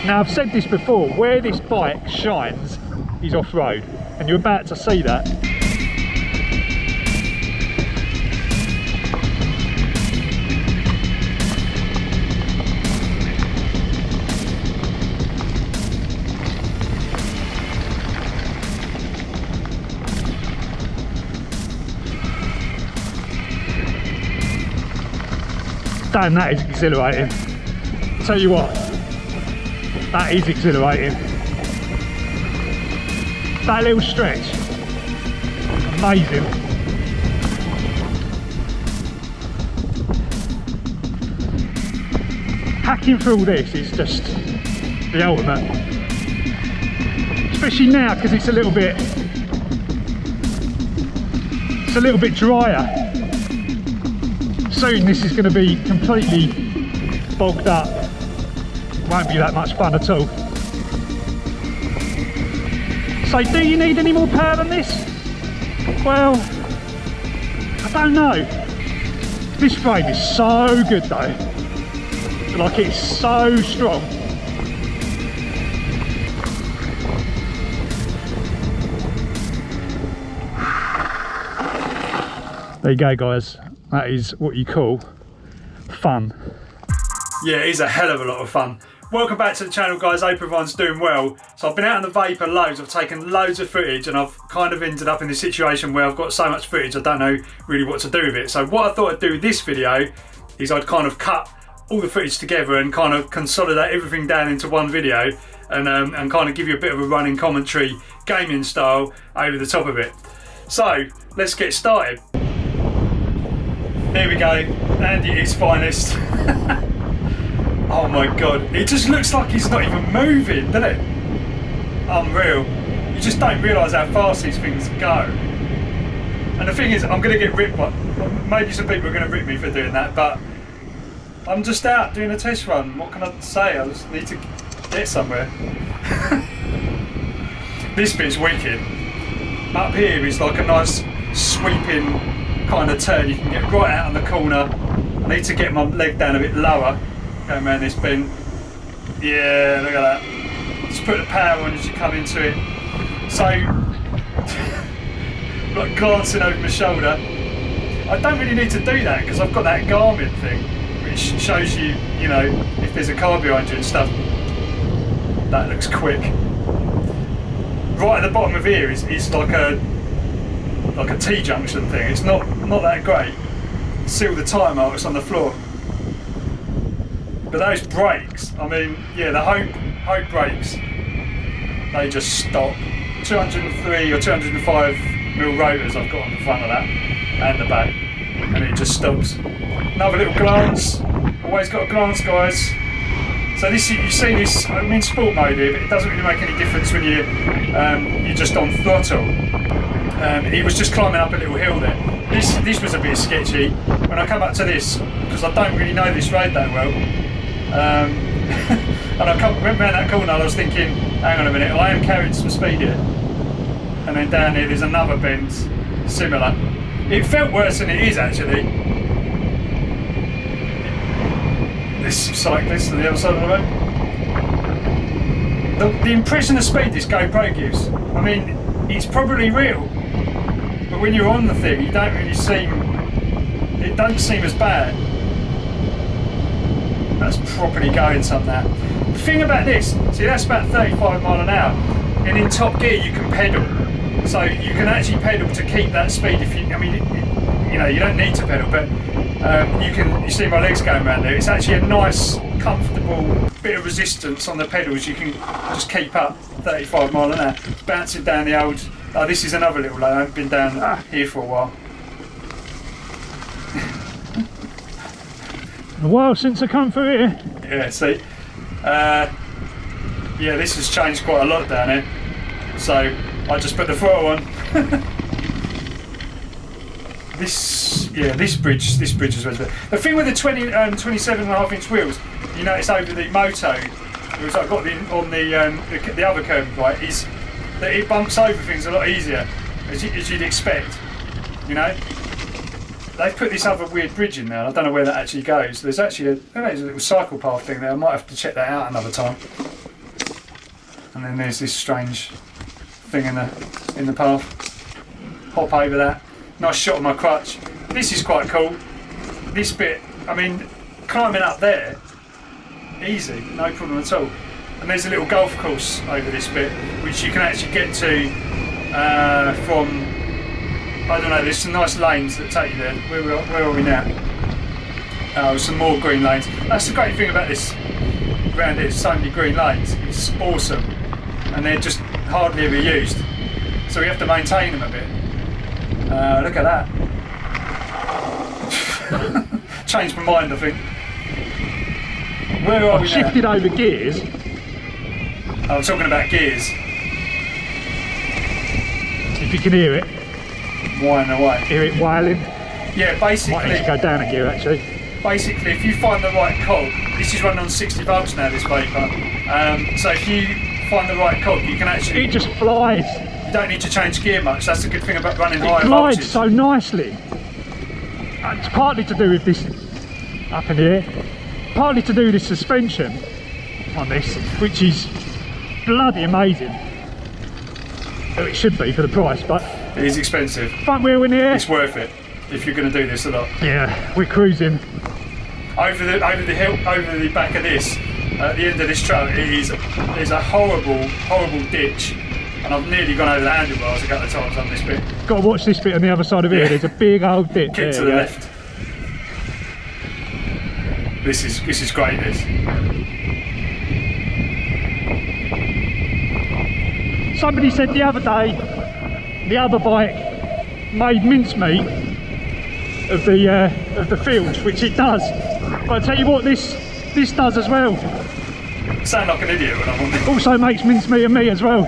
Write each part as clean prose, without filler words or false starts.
Now I've said this before, where this bike shines is off-road, and you're about to see that. Damn, that is exhilarating. Tell you what, that is exhilarating. That little stretch, amazing. Hacking through all this is just the ultimate. Especially now, because it's a little bit drier. Soon this is going to be completely bogged up. Won't be that much fun at all. So do you need any more power than this? Well, I don't know. This frame is so good though. Like, it's so strong. There you go, guys. That is what you call fun. Yeah, it is a hell of a lot of fun. Welcome back to the channel, guys. Hope everyone's doing well. So I've been out on the Vapour loads. I've taken loads of footage, and I've kind of ended up in this situation where I've got so much footage I don't know really what to do with it. So what I thought I'd do with this video is I'd kind of cut all the footage together and kind of consolidate everything down into one video, and kind of give you a bit of a running commentary, gaming style, over the top of it. So let's get started. Here we go, Andy at his finest. Oh my god, it just looks like he's not even moving, doesn't it? Unreal. You just don't realise how fast these things go. And the thing is, I'm going to get ripped by, maybe some people are going to rip me for doing that, but I'm just out doing a test run. What can I say? I just need to get somewhere. This bit's wicked. Up here is like a nice sweeping kind of turn. You can get right out on the corner. I need to get my leg down a bit lower going around this bend. Yeah, look at that. Just put the power on as you come into it. So, like glancing over my shoulder. I don't really need to do that because I've got that Garmin thing which shows you, you know, if there's a car behind you and stuff. That looks quick. Right at the bottom of here is like a T-junction thing. It's not that great. See all the tire marks on the floor. But those brakes, I mean, yeah, the Hope brakes, they just stop. 203 or 205mm rotors I've got on the front of that and the back, and it just stops. Another little glance. Always got a glance, guys. So this, you see this, I'm in sport mode here, but it doesn't really make any difference when you're just on throttle. It was just climbing up a little hill there. This was a bit sketchy. When I come up to this, because I don't really know this road that well, and I went round that corner, I was thinking, hang on a minute, I am carrying some speed here. And then down here there's another bend, similar. It felt worse than it is actually. This cyclist on the other side of the road. The impression of speed this GoPro gives, I mean, it's probably real, but when you're on the thing, you don't really it don't seem as bad. That's properly going some now. The thing about this, see, that's about 35 mile an hour, and in top gear you can pedal, so you can actually pedal to keep that speed. If you, I mean, you know, you don't need to pedal, but you see my legs going around there. It's actually a nice, comfortable bit of resistance on the pedals. You can just keep up 35 mile an hour, bouncing down the old. Oh, this is another little lane. I haven't been down here for a while. A while since I come through here. Yeah, see, yeah, this has changed quite a lot down here. So I just put the throttle on. This bridge is really good. The thing with the 27.5-inch wheels, you notice over the moto, which I've got on the other Kirbebike, is that it bumps over things a lot easier, as you'd expect. You know, they've put this other weird bridge in there. I don't know where that actually goes. There's actually a little cycle path thing there. I might have to check that out another time. and then there's this strange thing in the path. Hop over that. Nice shot of my crutch. This is quite cool. This bit, I mean, climbing up there, easy, no problem at all. And there's a little golf course over this bit, which you can actually get to from, I don't know, there's some nice lanes that take you there. Where are we now? Some more green lanes. That's the great thing about this around here, so many green lanes. It's awesome. And they're just hardly ever used. So we have to maintain them a bit. Look at that. Changed my mind, I think. Where are we now? Shifted over gears. I'm talking about gears. If you can hear it. Whining away. Hear it wailing. Yeah, basically. Might need to go down a gear actually. Basically, if you find the right cog, this is running on 60 volts now, this Vapour. So if you find the right cog, you can actually. It just flies. You don't need to change gear much. That's the good thing about running higher It voltage. glides so nicely. And it's partly to do with this up in here. Partly to do with this suspension on this, which is bloody amazing. Oh, it should be for the price, but It is expensive. front wheel in here. It's worth it if you're going to do this a lot. Yeah, we're cruising. Over the hill, over the back of this, at the end of this trail, there's a horrible ditch, and I've nearly gone over the handlebars a couple of times on this bit. Got to watch this bit on the other side of here. Yeah. There's a big old ditch. Keep to the left. This is great. This. Somebody said the other day, the other bike made mincemeat of the fields, which it does. But I tell you what, this does as well. I sound like an idiot when I'm on this. Also makes mincemeat of me as well.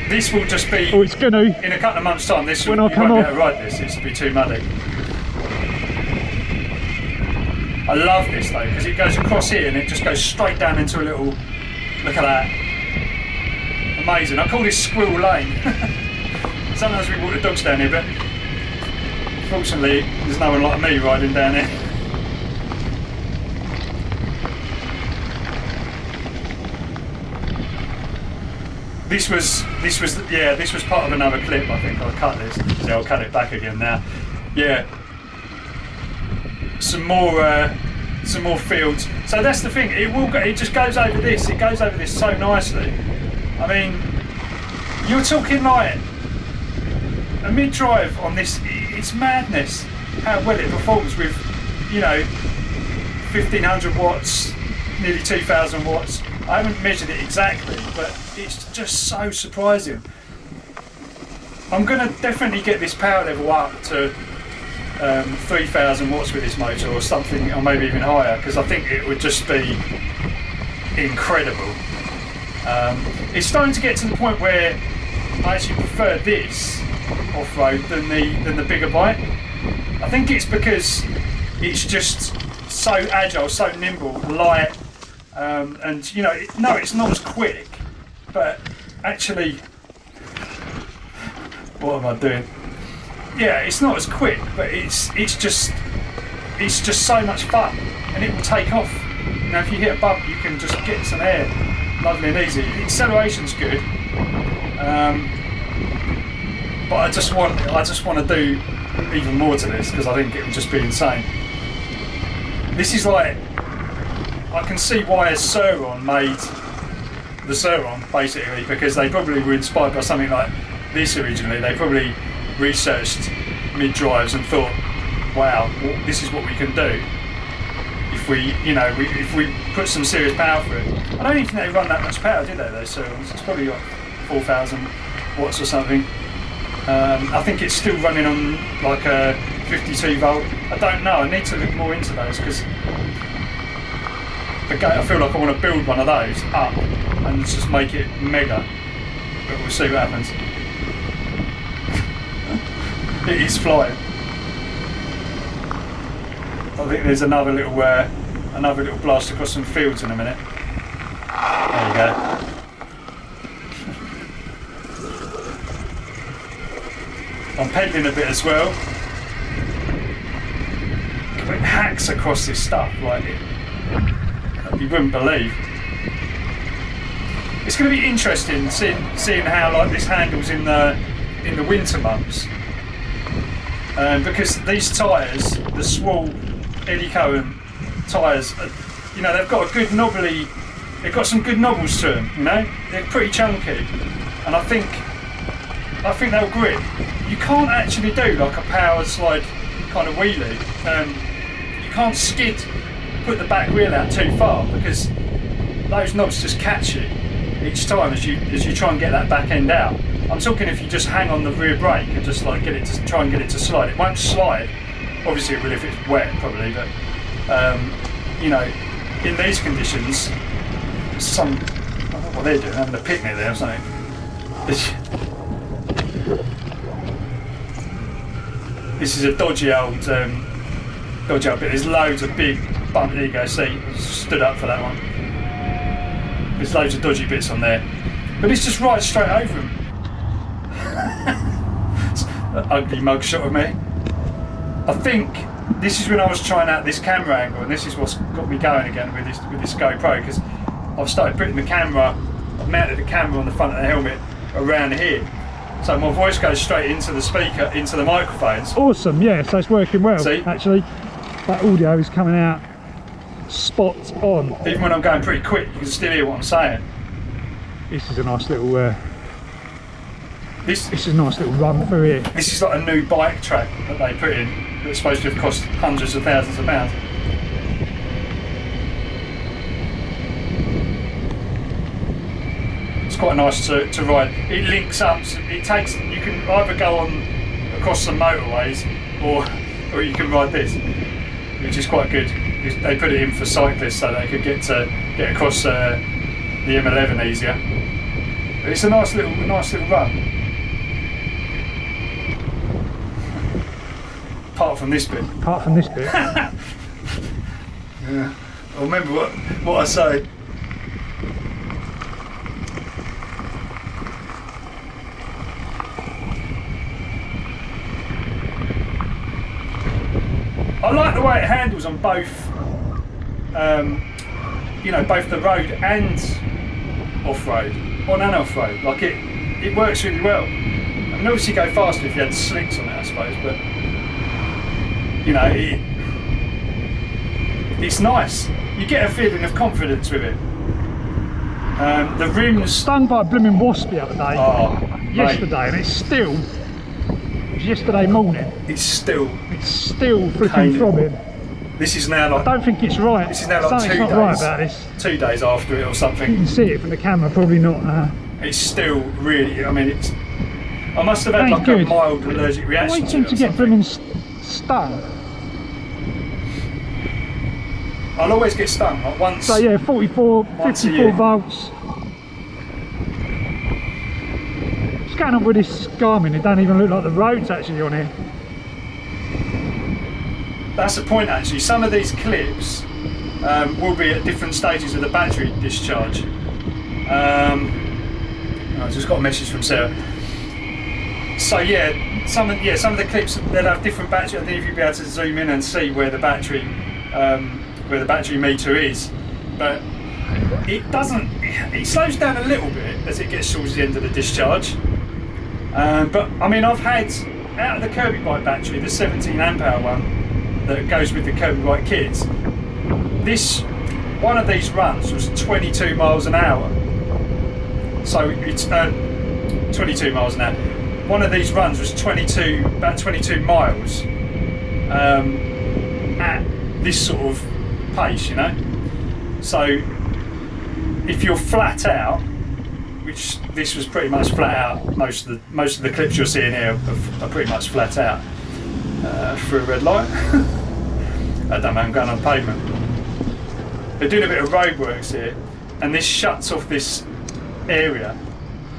This will just be. Oh, it's gonna. In a couple of months' time, this When will, I you come won't be off. able to ride this. It's be too muddy. I love this though because it goes across here and it just goes straight down into a little. Look at that. Amazing. I call this Squirrel Lane. Sometimes we walk the dogs down here, but fortunately there's no one like me riding down here. This was part of another clip. I think I'll cut this. So I'll cut it back again now. Yeah. Some more fields. So that's the thing. It just goes over this. It goes over this so nicely. I mean, you're talking like a mid-drive on this. It's madness how well it performs with, 1500 watts, nearly 2000 watts. I haven't measured it exactly, but it's just so surprising. I'm going to definitely get this power level up to 3000 watts with this motor or something, or maybe even higher, because I think it would just be incredible. It's starting to get to the point where I actually prefer this off-road than the bigger bike. I think it's because it's just so agile, so nimble, light, and no, it's not as quick, but actually, what am I doing? Yeah, it's not as quick, but it's just so much fun, and it will take off. If you hit a bump, you can just get some air, lovely and easy. The acceleration's good, but I just want to do even more to this because I think it would just be insane. This is like, I can see why Suron made the Suron basically, because they probably were inspired by something like this originally. They probably researched mid-drives and thought, wow, this is what we can do if we put some serious power through it. I don't even think they run that much power, did they, those Surons? It's probably got 4000 watts or something. I think it's still running on like a 52 volt. I don't know, I need to look more into those because I feel like I want to build one of those up and just make it mega, but we'll see what happens. It is flying. I think there's another little blast across some fields in a minute. There you go. I'm pedalling a bit as well. It hacks across this stuff like you wouldn't believe. it's going to be interesting seeing how like this handles in the winter months, because these tyres, the Swall Eddie Cohen tyres, you know, they've got a good knobbly. They've got some good knobbles to them. You know, they're pretty chunky, and I think they'll grip. You can't actually do like a power slide kind of wheelie. You can't put the back wheel out too far, because those knobs just catch you each time as you try and get that back end out. I'm talking if you just hang on the rear brake and just like try and get it to slide. It won't slide. Obviously it will if it's wet probably, but you know, in these conditions, I don't know what they're doing, having a picnic there or something. This is a dodgy old bit. There's loads of big bump. There you go. See, stood up for that one. There's loads of dodgy bits on there, but it's just right straight over them. An ugly mug shot of me. I think this is when I was trying out this camera angle, and this is what's got me going again with this GoPro, because I've started putting I've mounted the camera on the front of the helmet around here, so my voice goes straight into the speaker, into the microphones. Awesome, yeah, so it's working well. See? Actually, that audio is coming out spot on. Even when I'm going pretty quick, you can still hear what I'm saying. This is a nice little this is a nice little run through here. This is like a new bike track that they put in that's supposed to have cost hundreds of thousands of pounds. It's quite nice to ride. It links up. You can either go on across some motorways or you can ride this, which is quite good. They put it in for cyclists so they could get across the M11 easier. But it's a nice little run. Apart from this bit. Yeah. I'll remember what I say. I like the way it handles on both, you know, both the road and off-road, on and off-road. Like it works really well. I mean, obviously you go faster if you had slicks on it, I suppose, but you know, it's nice. You get a feeling of confidence with it. The rims. Stung by a blooming wasp the other day. Oh, yesterday, mate. And it was yesterday morning. It's still flipping throbbing. This is now like. I don't think it's right. This is now like Something's 2 not days. right about this. 2 days after it or You something. can see it from the camera, probably not. It's still really. I mean, it's. I must have had Ain't like good. a mild allergic reaction Wait to till it. to get blooming stung. I'll always get stung like once. So yeah, 54 Once a year. volts. What's going on with this Garmin? It don't even look like the road's actually on here. That's the point actually. Some of these clips will be at different stages of the battery discharge. I just got a message from Sarah. So yeah, some of the clips they'll have different battery. I think if you'll be able to zoom in and see where the battery meter is, but it doesn't. It slows down a little bit as it gets towards the end of the discharge. But I mean, I've had out of the Kirbebike battery, the 17 amp hour one that goes with the Kirbebike kits. One of these runs was 22 miles an hour. So it's 22 miles an hour. One of these runs was about 22 miles at this sort of pace, you know. So if you're flat out, which this was pretty much flat out, most of the clips you're seeing here are pretty much flat out through a red light. I don't know, I'm going on pavement. They're doing a bit of roadworks here, and this shuts off this area,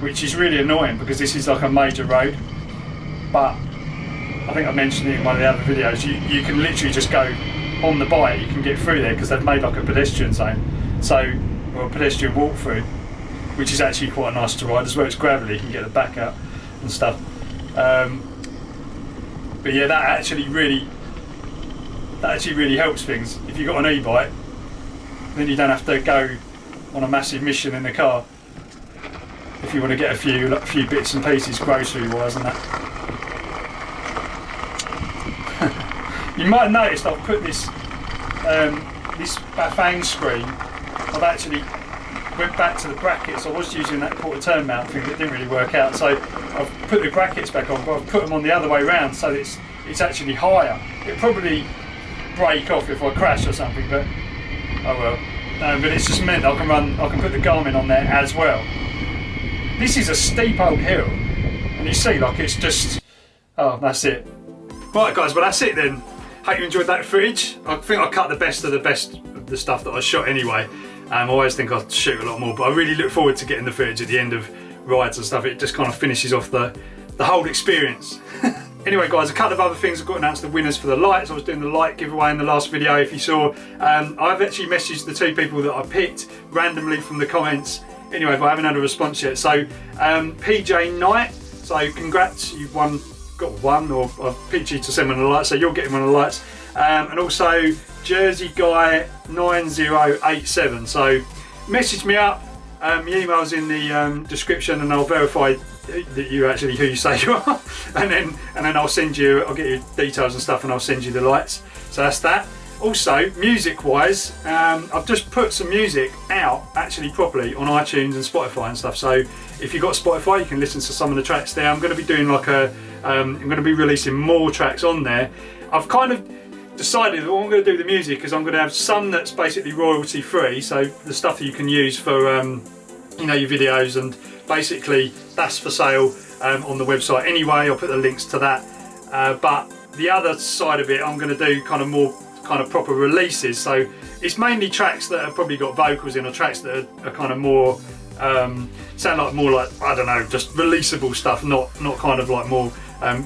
which is really annoying because this is like a major road. But I think I mentioned it in one of the other videos, you can literally just go on the bike, you can get through there because they've made like a pedestrian zone, or a pedestrian walk through, which is actually quite nice to ride as well. It's gravelly, you can get the back out and stuff. But yeah, that actually really helps things. If you've got an e-bike, then you don't have to go on a massive mission in the car. if you want to get a few bits and pieces grocery wise and that. You might have noticed I've put this this Bafang screen. I've actually went back to the brackets. I was using that quarter turn mount thing that didn't really work out, so I've put the brackets back on, but I've put them on the other way around so that it's actually higher. It'll probably break off if I crash or something, but oh well. But it's just meant I can put the Garmin on there as well. This is a steep old hill, and you see, like, it's just, oh, that's it. Right guys, well that's it then. Hope you enjoyed that footage. I think I cut the best of the stuff that I shot anyway. I always think I'll shoot a lot more, but I really look forward to getting the footage at the end of rides and stuff. It just kind of finishes off the whole experience. Anyway guys, a couple of other things. I've got to announce the winners for the lights. I was doing the light giveaway in the last video, if you saw. I've actually messaged the 2 people that I picked randomly from the comments. Anyway, but I haven't had a response yet. So PJ Knight, so congrats, you've got one, or I've picked you to send one of the lights, so you're getting one of the lights. And also Jersey Guy 9087. So message me up. My email's in the description, and I'll verify that you're actually who you say you are. and then I'll get your details and stuff, and I'll send you the lights. So that's that. Also, music-wise, I've just put some music out actually properly on iTunes and Spotify and stuff. So if you've got Spotify, you can listen to some of the tracks there. I'm going to be doing like I'm going to be releasing more tracks on there. I've kind of decided that what I'm going to do with the music is I'm going to have some that's basically royalty free, so the stuff that you can use for you know, your videos, and basically that's for sale on the website anyway. I'll put the links to that. But the other side of it, I'm going to do kind of more proper releases. So it's mainly tracks that have probably got vocals in, or tracks that are kind of more sound like more like, I don't know, just releasable stuff, not kind of like more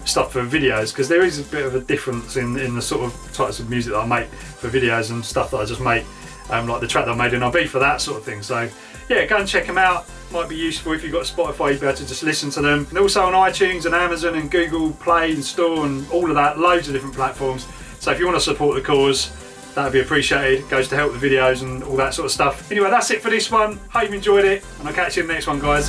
stuff for videos, because there is a bit of a difference in the sort of types of music that I make for videos and stuff that I just make, like the track that I made in RB for that sort of thing. So yeah, go and check them out. Might be useful if you've got Spotify, you'll be able to just listen to them. And also on iTunes and Amazon and Google Play and Store and all of that, loads of different platforms. So if you want to support the cause, that would be appreciated. It goes to help the videos and all that sort of stuff. Anyway, that's it for this one. Hope you enjoyed it, and I'll catch you in the next one, guys.